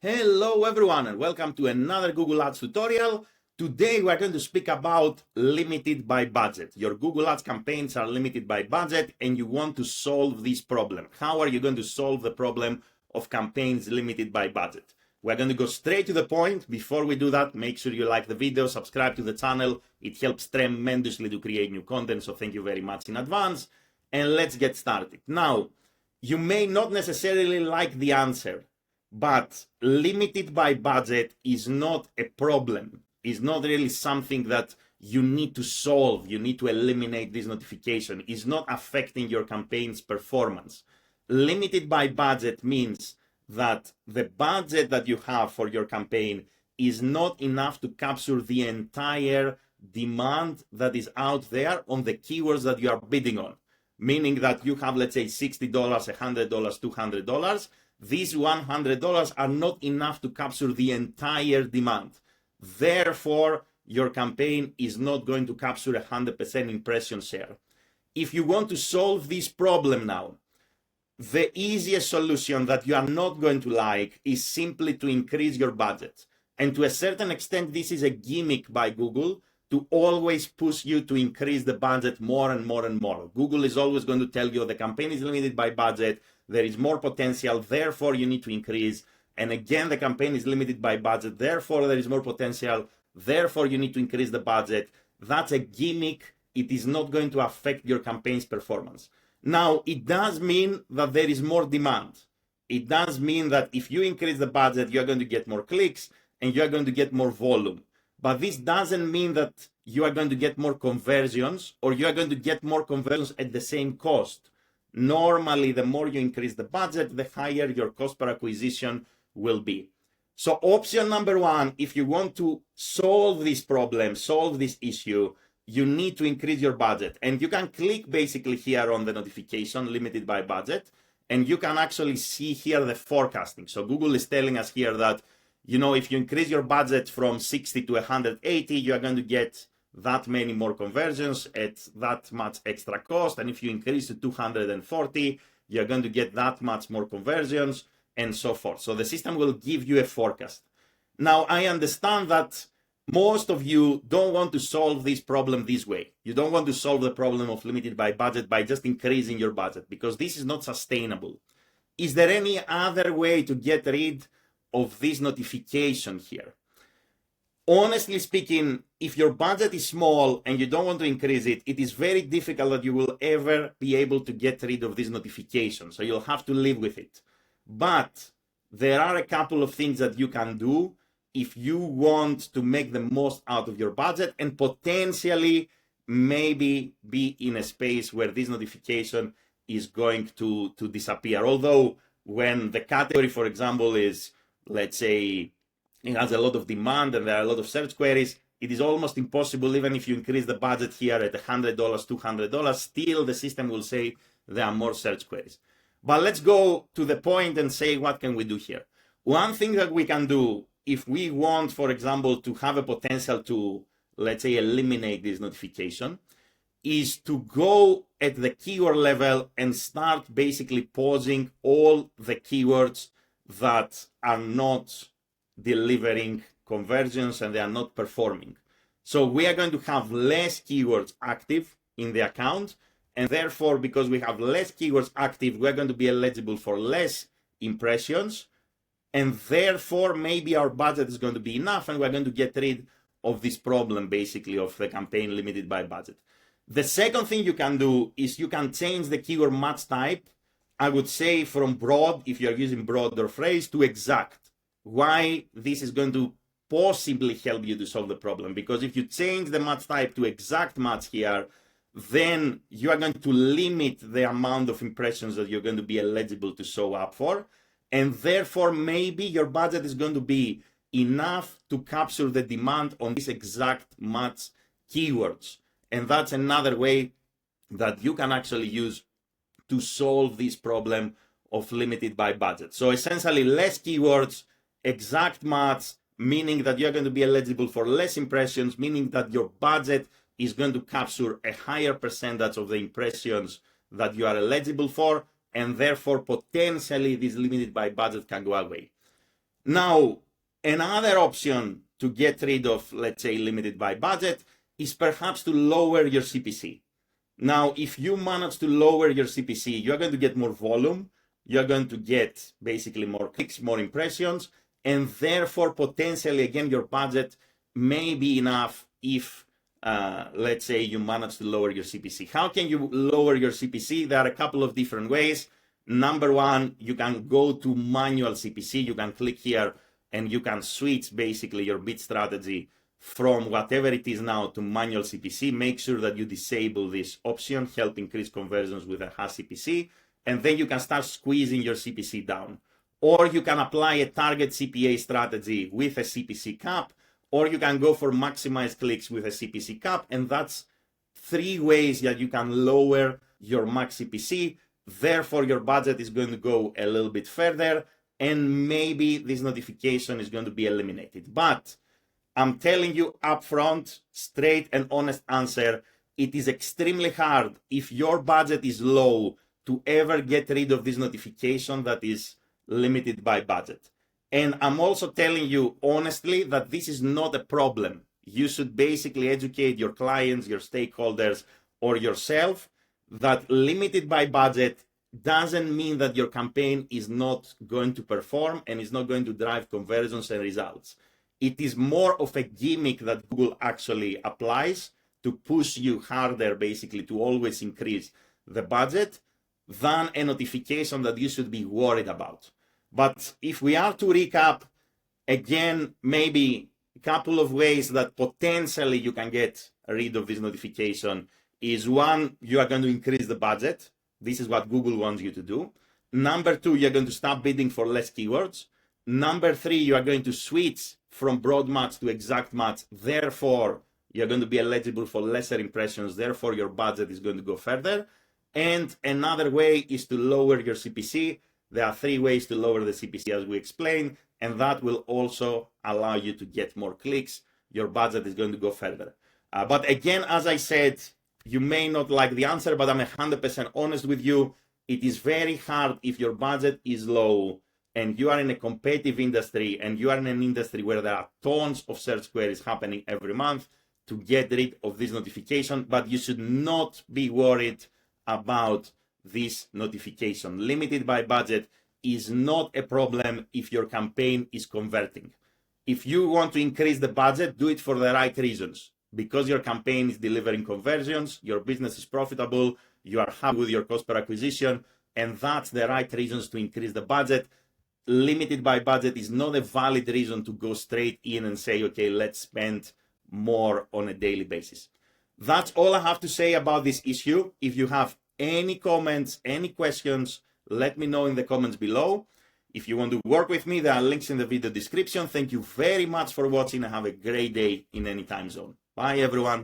Hello everyone and welcome to another Google Ads tutorial. Today we're going to speak about limited by budget. Your Google Ads campaigns are limited by budget and you want to solve this problem. How are you going to solve the problem of campaigns limited by budget? We're going to go straight to the point. Before we do that, make sure you like the video, subscribe to the channel. It helps tremendously to create new content, so thank you very much in advance. And let's get started. Now, you may not necessarily like the answer, but limited by budget is not a problem. It's not really something that you need to solve. You need to eliminate this notification. It's not affecting your campaign's performance. Limited by budget means that the budget that you have for your campaign is not enough to capture the entire demand that is out there on the keywords that you are bidding on. Meaning that you have, let's say, $60, $100, $200. These $100 are not enough to capture the entire demand. Therefore, your campaign is not going to capture 100% impression share. If you want to solve this problem now, the easiest solution that you are not going to like is simply to increase your budget. And to a certain extent, this is a gimmick by Google to always push you to increase the budget more and more and more. Google is always going to tell you the campaign is limited by budget, there is more potential, therefore you need to increase. And again, the campaign is limited by budget, therefore there is more potential, therefore you need to increase the budget. That's a gimmick. It is not going to affect your campaign's performance. Now, it does mean that there is more demand. It does mean that if you increase the budget, you're going to get more clicks and you're going to get more volume. But this doesn't mean that you are going to get more conversions or you are going to get more conversions at the same cost. Normally, the more you increase the budget, the higher your cost per acquisition will be. So option number one, if you want to solve this problem, solve this issue, you need to increase your budget. And you can click basically here on the notification limited by budget, and you can actually see here the forecasting. So Google is telling us here that, you know, if you increase your budget from 60 to 180, you are going to get that many more conversions at that much extra cost. And if you increase to 240, you're going to get that much more conversions and so forth. So the system will give you a forecast. Now, I understand that most of you don't want to solve this problem this way. You don't want to solve the problem of limited by budget by just increasing your budget because this is not sustainable. Is there any other way to get rid of this notification here? Honestly speaking, if your budget is small and you don't want to increase it, it is very difficult that you will ever be able to get rid of this notification. So you'll have to live with it. But there are a couple of things that you can do if you want to make the most out of your budget and potentially maybe be in a space where this notification is going to disappear. Although when the category, for example, is, let's say, it has a lot of demand and there are a lot of search queries, it is almost impossible, even if you increase the budget here at $100, $200, still the system will say there are more search queries. But let's go to the point and say, what can we do here? One thing that we can do if we want, for example, to have a potential to, let's say, eliminate this notification, is to go at the keyword level and start basically pausing all the keywords that are not delivering conversions and they are not performing. So we are going to have less keywords active in the account, and therefore, because we have less keywords active, we're going to be eligible for less impressions, and therefore maybe our budget is going to be enough and we're going to get rid of this problem basically of the campaign limited by budget. The second thing you can do is you can change the keyword match type, I would say from broad, if you're using broad or phrase, to exact. Why this is going to possibly help you to solve the problem? Because if you change the match type to exact match here, then you are going to limit the amount of impressions that you're going to be eligible to show up for. And therefore, maybe your budget is going to be enough to capture the demand on this exact match keywords. And that's another way that you can actually use to solve this problem of limited by budget. So essentially, less keywords, exact match, meaning that you're going to be eligible for less impressions, meaning that your budget is going to capture a higher percentage of the impressions that you are eligible for, and therefore potentially this limited by budget can go away. Now, another option to get rid of, let's say, limited by budget is perhaps to lower your CPC. Now, if you manage to lower your CPC, you're going to get more volume, you're going to get basically more clicks, more impressions, and therefore potentially, again, your budget may be enough if, let's say, you manage to lower your CPC. How can you lower your CPC? There are a couple of different ways. Number one, you can go to manual CPC. You can click here and you can switch basically your bid strategy from whatever it is now to manual CPC. Make sure that you disable this option, help increase conversions with a high CPC, and then you can start squeezing your CPC down. Or you can apply a target CPA strategy with a CPC cap, or you can go for maximize clicks with a CPC cap, and that's 3 ways that you can lower your max CPC. Therefore, your budget is going to go a little bit further, and maybe this notification is going to be eliminated. But I'm telling you upfront, straight and honest answer, it is extremely hard if your budget is low to ever get rid of this notification that is limited by budget. And I'm also telling you honestly that this is not a problem. You should basically educate your clients, your stakeholders, or yourself that limited by budget doesn't mean that your campaign is not going to perform and is not going to drive conversions and results. It is more of a gimmick that Google actually applies to push you harder, basically, to always increase the budget than a notification that you should be worried about. But if we are to recap, again, maybe a couple of ways that potentially you can get rid of this notification is 1, you are going to increase the budget. This is what Google wants you to do. Number 2, you're going to stop bidding for less keywords. Number 3, you are going to switch from broad match to exact match. Therefore, you're going to be eligible for lesser impressions. Therefore, your budget is going to go further. And another way is to lower your CPC. There are 3 ways to lower the CPC as we explained, and that will also allow you to get more clicks. Your budget is going to go further. But again, as I said, you may not like the answer, but I'm 100% honest with you. It is very hard if your budget is low and you are in a competitive industry and you are in an industry where there are tons of search queries happening every month to get rid of this notification, but you should not be worried about this notification. Limited by budget is not a problem if your campaign is converting. If you want to increase the budget, do it for the right reasons. Because your campaign is delivering conversions, your business is profitable, you are happy with your cost per acquisition, and that's the right reasons to increase the budget. Limited by budget is not a valid reason to go straight in and say, okay, let's spend more on a daily basis. That's all I have to say about this issue. If you have any comments, any questions, let me know in the comments below. If you want to work with me, there are links in the video description. Thank you very much for watching and have a great day in any time zone. Bye, everyone.